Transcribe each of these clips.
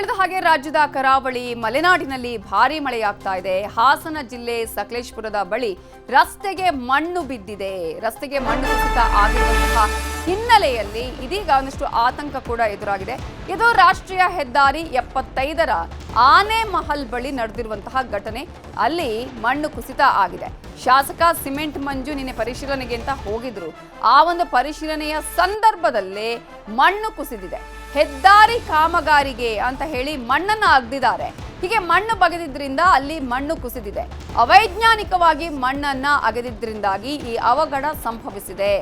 ಹೇಳಿದ ಹಾಗೆ ರಾಜ್ಯದ ಕರಾವಳಿ ಮಲೆನಾಡಿನಲ್ಲಿ ಭಾರೀ ಮಳೆಯಾಗ್ತಾ ಇದೆ. ಹಾಸನ ಜಿಲ್ಲೆ ಸಕಲೇಶಪುರದ ಬಳಿ ರಸ್ತೆಗೆ ಮಣ್ಣು ಬಿದ್ದಿದೆ. ರಸ್ತೆಗೆ ಮಣ್ಣು ಕುಸಿತ ಆಗಿರುವಂತಹ ಹಿನ್ನೆಲೆಯಲ್ಲಿ ಇದೀಗ ಒಂದಷ್ಟು ಆತಂಕ ಕೂಡ ಎದುರಾಗಿದೆ. ಇದು ರಾಷ್ಟ್ರೀಯ ಹೆದ್ದಾರಿ 75ರ ಆನೆಮಹಲ್ ಬಳಿ ನಡೆದಿರುವಂತಹ ಘಟನೆ. ಅಲ್ಲಿ ಮಣ್ಣು ಕುಸಿತ ಆಗಿದೆ. ಶಾಸಕ ಸಿಮೆಂಟ್ ಮಂಜು ನಿನ್ನೆ ಪರಿಶೀಲನೆಗೆ ಅಂತ ಹೋಗಿದ್ರು. ಆ ಒಂದು ಪರಿಶೀಲನೆಯ ಸಂದರ್ಭದಲ್ಲೇ ಮಣ್ಣು ಕುಸಿದಿದೆ. ಹೆದ್ದಾರಿ ಕಾಮಗಾರಿಗೆ ಅಂತ ಹೇಳಿ ಮಣ್ಣನ್ನು ಅಗ್ದಿದ್ದಾರೆ. ಹೀಗೆ ಮಣ್ಣು ಬಗೆದಿದ್ರಿಂದ ಅಲ್ಲಿ ಮಣ್ಣು ಕುಸಿದಿದೆ. ಅವೈಜ್ಞಾನಿಕವಾಗಿ ಮಣ್ಣನ್ನ ಅಗೆದಿದ್ರಿಂದಾಗಿ ಈ ಅವಘಡ ಸಂಭವಿಸಿದೆ.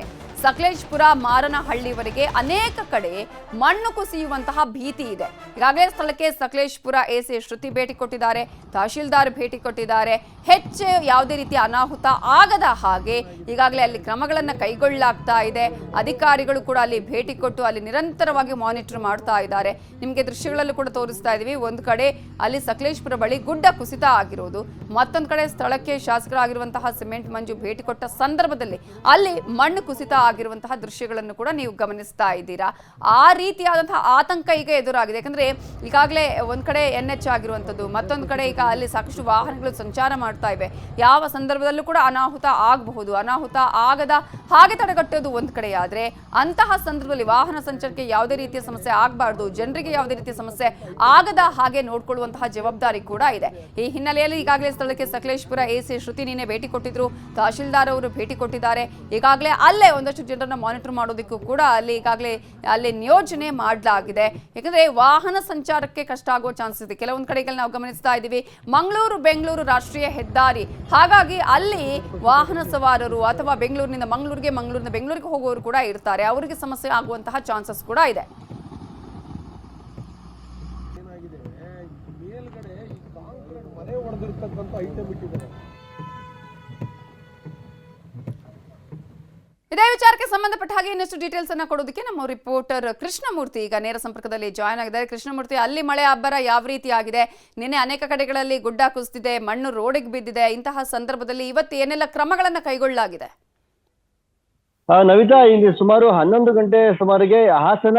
ಸಕಲೇಶಪುರ ಮಾರನಹಳ್ಳಿವರೆಗೆ ಅನೇಕ ಕಡೆ ಮಣ್ಣು ಕುಸಿಯುವಂತಹ ಭೀತಿ ಇದೆ. ಈಗಾಗಲೇ ಸ್ಥಳಕ್ಕೆ ಸಕಲೇಶಪುರ ಎಸಿ ಶ್ರುತಿ ಭೇಟಿ ಕೊಟ್ಟಿದ್ದಾರೆ, ತಹಶೀಲ್ದಾರ್ ಭೇಟಿ ಕೊಟ್ಟಿದ್ದಾರೆ. ಹೆಚ್ಚು ಯಾವುದೇ ರೀತಿಯ ಅನಾಹುತ ಆಗದ ಹಾಗೆ ಈಗಾಗಲೇ ಅಲ್ಲಿ ಕ್ರಮಗಳನ್ನು ಕೈಗೊಳ್ಳಲಾಗ್ತಾ ಇದೆ. ಅಧಿಕಾರಿಗಳು ಕೂಡ ಅಲ್ಲಿ ಭೇಟಿ ಕೊಟ್ಟು ಅಲ್ಲಿ ನಿರಂತರವಾಗಿ ಮಾನಿಟರ್ ಮಾಡ್ತಾ ಇದ್ದಾರೆ. ನಿಮಗೆ ದೃಶ್ಯಗಳಲ್ಲೂ ಕೂಡ ತೋರಿಸ್ತಾ ಇದೀವಿ. ಒಂದು ಕಡೆ ಅಲ್ಲಿ ಸಕಲೇಶಪುರ ಬಳಿ ಗುಡ್ಡ ಕುಸಿತ ಆಗಿರೋದು, ಮತ್ತೊಂದು ಕಡೆ ಸ್ಥಳಕ್ಕೆ ಶಾಸಕರಾಗಿರುವಂತಹ ಸಿಮೆಂಟ್ ಮಂಜು ಭೇಟಿ ಕೊಟ್ಟ ಸಂದರ್ಭದಲ್ಲಿ ಅಲ್ಲಿ ಮಣ್ಣು ಕುಸಿತ ಆಗಿರುವಂತಹ ದೃಶ್ಯಗಳನ್ನು ಕೂಡ ನೀವು ಗಮನಿಸ್ತಾ ಇದ್ದೀರಾ. ಆ ರೀತಿಯಾದಂತಹ ಆತಂಕ ಈಗ ಎದುರಾಗಿದೆ. ಯಾಕಂದ್ರೆ ಈಗಾಗಲೇ ಒಂದ್ ಕಡೆ NH ಆಗಿರುವಂತದ್ದು, ಮತ್ತೊಂದು ಕಡೆ ಈಗ ಅಲ್ಲಿ ಸಾಕಷ್ಟು ವಾಹನಗಳು ಸಂಚಾರ ಮಾಡ್ತಾ ಇವೆ. ಯಾವ ಸಂದರ್ಭದಲ್ಲೂ ಕೂಡ ಅನಾಹುತ ಆಗಬಹುದು. ಅನಾಹುತ ಆಗದ ಹಾಗೆ ತಡೆಗಟ್ಟೋದು ಒಂದ್ ಕಡೆ ಆದ್ರೆ, ಅಂತಹ ಸಂದರ್ಭದಲ್ಲಿ ವಾಹನ ಸಂಚಾರಕ್ಕೆ ಯಾವುದೇ ರೀತಿಯ ಸಮಸ್ಯೆ ಆಗಬಾರ್ದು, ಜನರಿಗೆ ಯಾವುದೇ ರೀತಿಯ ಸಮಸ್ಯೆ ಆಗದ ಹಾಗೆ ನೋಡ್ಕೊಳ್ಳುವಂತಹ ಜವಾಬ್ದಾರಿ ಕೂಡ ಇದೆ. ಈ ಹಿನ್ನೆಲೆಯಲ್ಲಿ ಈಗಾಗಲೇ ಸ್ಥಳಕ್ಕೆ ಸಕಲೇಶಪುರ ಎಸಿ ಶ್ರುತಿ ನಿನ್ನೆ ಭೇಟಿ ಕೊಟ್ಟಿದ್ರು, ತಹಶೀಲ್ದಾರ್ ಅವರು ಭೇಟಿ ಕೊಟ್ಟಿದ್ದಾರೆ. ಈಗಾಗಲೇ ಅಲ್ಲೇ ಒಂದಷ್ಟು ಜನರನ್ನ ಮಾನಿಟರ್ ಮಾಡೋದಕ್ಕೂ ಕೂಡ ಅಲ್ಲಿ ಈಗಾಗಲೇ ಅಲ್ಲಿ ನಿಯೋಜನೆ ಮಾಡಲಾಗಿದೆ. ಯಾಕಂದ್ರೆ ವಾಹನ ಸಂಚಾರಕ್ಕೆ ಕಷ್ಟ ಆಗೋ ಚಾನ್ಸಸ್ ಇದೆ. ಕೆಲವೊಂದು ಕಡೆಗಳಲ್ಲಿ ನಾವು ಗಮನಿಸ್ತಾ ಇದ್ದೀವಿ, ಮಂಗಳೂರು ಬೆಂಗಳೂರು ರಾಷ್ಟ್ರೀಯ ಹೆದ್ದಾರಿ. ಹಾಗಾಗಿ ಅಲ್ಲಿ ವಾಹನ ಸವಾರರು ಅಥವಾ ಬೆಂಗಳೂರಿನಿಂದ ಮಂಗಳೂರಿಗೆ, ಮಂಗಳೂರಿನಿಂದ ಬೆಂಗಳೂರಿಗೆ ಹೋಗುವವರು ಕೂಡ ಇರ್ತಾರೆ. ಅವರಿಗೆ ಸಮಸ್ಯೆ ಆಗುವಂತಹ ಚಾನ್ಸಸ್ ಕೂಡ ಇದೆ. ಇದೇ ವಿಚಾರಕ್ಕೆ ಸಂಬಂಧಪಟ್ಟ ಹಾಗೆ ಇನ್ನಷ್ಟು ಡೀಟೇಲ್ಸ್ ಅನ್ನ ಕೊಡೋದಕ್ಕೆ ನಮ್ಮ ರಿಪೋರ್ಟರ್ ಕೃಷ್ಣಮೂರ್ತಿ ಈಗ ನೇರ ಸಂಪರ್ಕದಲ್ಲಿ ಜಾಯ್ನ್ ಆಗಿದ್ದಾರೆ. ಕೃಷ್ಣಮೂರ್ತಿ, ಅಲ್ಲಿ ಮಳೆ ಅಬ್ಬರ ಯಾವ ರೀತಿ ಆಗಿದೆ? ನಿನ್ನೆ ಅನೇಕ ಕಡೆಗಳಲ್ಲಿ ಗುಡ್ಡ ಕುಸಿದಿದೆ, ಮಣ್ಣು ರೋಡಿಗೆ ಬಿದ್ದಿದೆ. ಇಂತಹ ಸಂದರ್ಭದಲ್ಲಿ ಇವತ್ತು ಏನೆಲ್ಲ ಕ್ರಮಗಳನ್ನ ಕೈಗೊಳ್ಳಲಾಗಿದೆ? ನವಿತಾ, ಇಲ್ಲಿ ಸುಮಾರು 11 ಗಂಟೆ ಸುಮಾರಿಗೆ ಹಾಸನ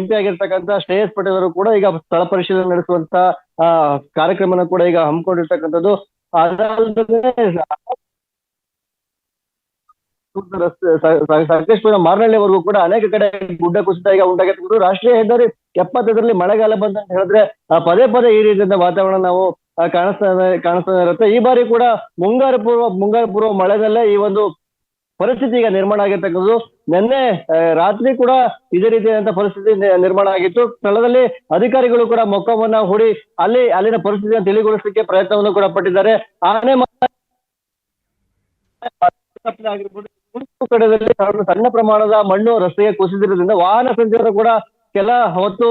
MP ಆಗಿರ್ತಕ್ಕಂಥ ಶ್ರೇಯಸ್ ಪಟೇಲ್ ಅವರು ಕೂಡ ಈಗ ಸ್ಥಳ ಪರಿಶೀಲನೆ ನಡೆಸುವಂತ ಕಾರ್ಯಕ್ರಮನ ಕೂಡ ಈಗ ಹಮ್ಮಿಕೊಂಡಿರ್ತಕ್ಕಂಥದ್ದು. ಸಕಲೇಶಪುರ ಮಾರನಹಳ್ಳಿವರೆಗೂ ಕೂಡ ಅನೇಕ ಕಡೆ ಗುಡ್ಡ ಕುಸಿತ ಈಗ ಉಂಟಾಗಿರ್ತಕ್ಕಂಥ. ರಾಷ್ಟ್ರೀಯ ಹೆದ್ದಾರಿ 75ರಲ್ಲಿ ಮಳೆಗಾಲ ಬಂದಂತ ಹೇಳಿದ್ರೆ ಪದೇ ಪದೇ ಈ ರೀತಿಯ ವಾತಾವರಣ ನಾವು ಕಾಣಿಸ್ತಾ ಇರುತ್ತೆ. ಈ ಬಾರಿ ಕೂಡ ಮುಂಗಾರು ಪೂರ್ವ ಮಳೆದಲ್ಲೇ ಈ ಒಂದು ಪರಿಸ್ಥಿತಿ ಈಗ ನಿರ್ಮಾಣ ಆಗಿರ್ತಕ್ಕಂಥದ್ದು. ನಿನ್ನೆ ರಾತ್ರಿ ಕೂಡ ಇದೇ ರೀತಿಯಾದಂತಹ ಪರಿಸ್ಥಿತಿ ನಿರ್ಮಾಣ ಆಗಿತ್ತು. ಸ್ಥಳದಲ್ಲಿ ಅಧಿಕಾರಿಗಳು ಕೂಡ ಮೊಕ್ಕವನ್ನ ಹೂಡಿ ಅಲ್ಲಿನ ಪರಿಸ್ಥಿತಿಯನ್ನು ತಿಳಿಗೊಳಿಸಲಿಕ್ಕೆ ಪ್ರಯತ್ನವನ್ನು ಕೂಡ ಪಟ್ಟಿದ್ದಾರೆ. ಆಗಿರ್ಬೋದು, ಕಡೆಯಲ್ಲಿ ಸಣ್ಣ ಪ್ರಮಾಣದ ಮಣ್ಣು ರಸ್ತೆಗೆ ಕುಸಿದಿರೋದ್ರಿಂದ ವಾಹನ ಸಂಚಾರ ಕೂಡ ಕೆಲ ಹೊತ್ತು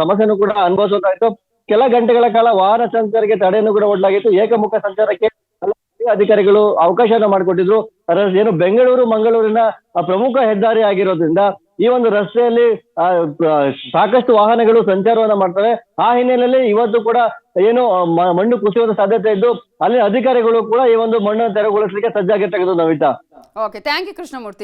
ಸಮಸ್ಯೆಯನ್ನು ಕೂಡ ಅನುಭವಿಸಬೇಕಾಯಿತು. ಕೆಲ ಗಂಟೆಗಳ ಕಾಲ ವಾಹನ ಸಂಚಾರಕ್ಕೆ ತಡೆಯನ್ನು ಕೂಡ ಒಡ್ಡಲಾಗಿತ್ತು. ಏಕಮುಖ ಸಂಚಾರಕ್ಕೆ ಅಧಿಕಾರಿಗಳು ಅವಕಾಶವನ್ನು ಮಾಡಿಕೊಟ್ಟಿದ್ರು. ಏನು ಬೆಂಗಳೂರು ಮಂಗಳೂರಿನ ಪ್ರಮುಖ ಹೆದ್ದಾರಿ ಆಗಿರೋದ್ರಿಂದ ಈ ಒಂದು ರಸ್ತೆಯಲ್ಲಿ ಸಾಕಷ್ಟು ವಾಹನಗಳು ಸಂಚಾರವನ್ನ ಮಾಡ್ತವೆ. ಆ ಹಿನ್ನೆಲೆಯಲ್ಲಿ ಇವತ್ತು ಕೂಡ ಏನು ಮಣ್ಣು ಕುಸಿಯುವ ಸಾಧ್ಯತೆ ಇದ್ದು ಅಲ್ಲಿ ಅಧಿಕಾರಿಗಳು ಕೂಡ ಈ ಒಂದು ಮಣ್ಣನ್ನು ತೆರವುಗೊಳಿಸಲಿಕ್ಕೆ ಸಜ್ಜಾಗಿರ್ತಕ್ಕಂಥದ್ದು. Navita, okay, thank you Krishnamurthy.